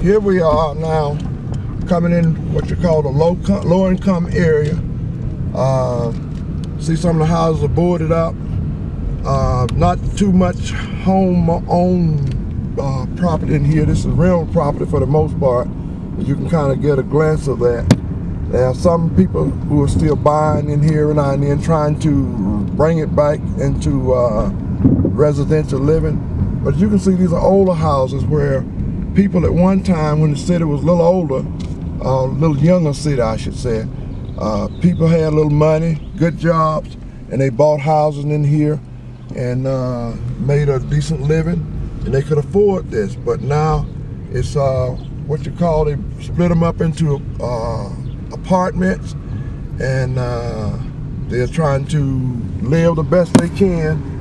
Here we are now, coming in what you call the low income area. See some of the houses are boarded up. Not too much home-owned property in here. This is rental property for the most part. You can kind of get a glance of that. There are some people who are still buying in here now and then, trying to bring it back into residential living. But you can see these are older houses where people at one time, when the city was a little older, a little younger city I should say, people had a little money, good jobs, and they bought houses in here and made a decent living, and they could afford this. But now it's what you call, they split them up into apartments, and they're trying to live the best they can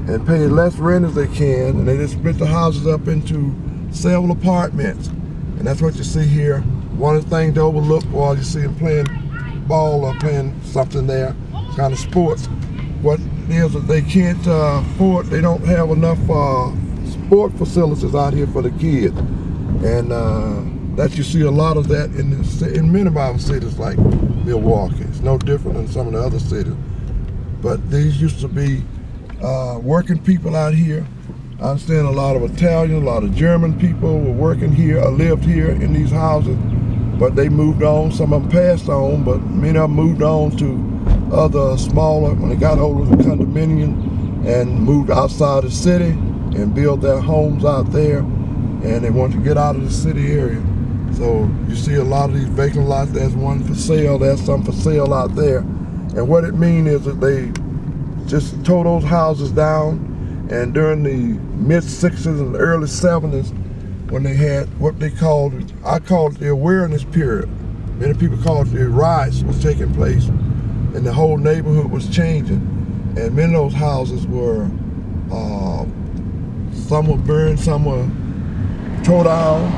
and pay less rent as they can, and they just split the houses up into several apartments. And that's what you see here. One of the things to overlook while you see them playing ball or playing something there, kind of sports, what it is that they can't afford, they don't have enough sport facilities out here for the kids. And that you see a lot of that in many of our cities like Milwaukee. It's no different than some of the other cities. But these used to be working people out here. I understand a lot of Italian, a lot of German people were working here or lived here in these houses, but they moved on. Some of them passed on, but many of them moved on to other smaller, when they got older, the condominium, and moved outside the city and built their homes out there, and they wanted to get out of the city area. So you see a lot of these vacant lots. There's one for sale, there's some for sale out there. And what it means is that they just tore those houses down, and during the mid-60s and early 70s, when they had what they called, I call it the awareness period. Many people call it the riots was taking place, and the whole neighborhood was changing. And many of those houses were, some were burned, some were tore down,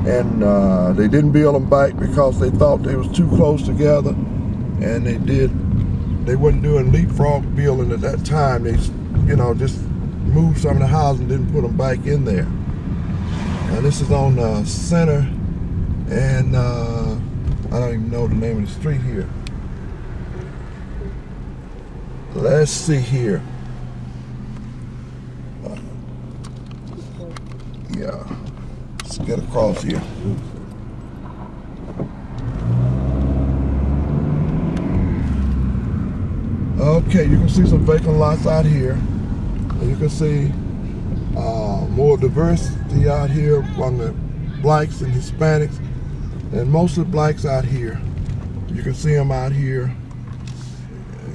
and they didn't build them back because they thought they was too close together, and they wasn't doing leapfrog building at that time. They, just moved some of the houses and didn't put them back in there. And this is on the center, and I don't even know the name of the street here. Let's see here. Yeah, let's get across here. Okay, you can see some vacant lots out here. And you can see more diversity out here among the blacks and Hispanics, and most of the blacks out here. You can see them out here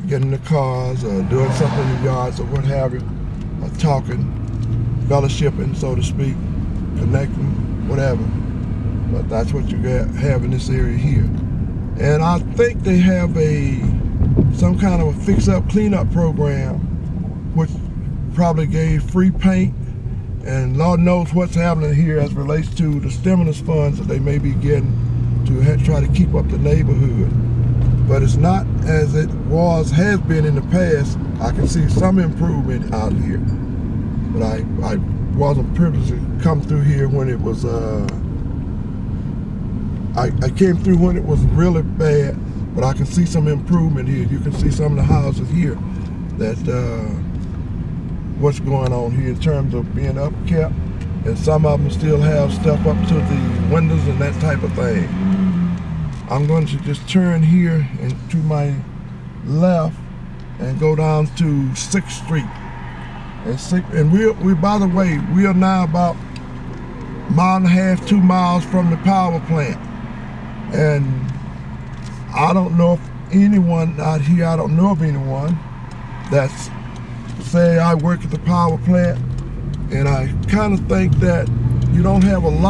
getting in the cars or doing something in the yards or what have you, or talking, fellowshipping, so to speak, connecting, whatever. But that's what you have in this area here. And I think they have some kind of a fix-up, clean-up program, which probably gave free paint, and Lord knows what's happening here as relates to the stimulus funds that they may be getting to try to keep up the neighborhood. But it's not as it has been in the past. I can see some improvement out here, but I wasn't privileged to come through here when it was I came through when it was really bad, but I can see some improvement here. You can see some of the houses here that what's going on here in terms of being upkept, and some of them still have stuff up to the windows and that type of thing. I'm going to just turn here and to my left and go down to 6th Street. And we by the way, we are now about 1.5 to 2 miles from the power plant. And I don't know if anyone out here, I don't know of anyone that's, say I work at the power plant, and I kind of think that you don't have a lot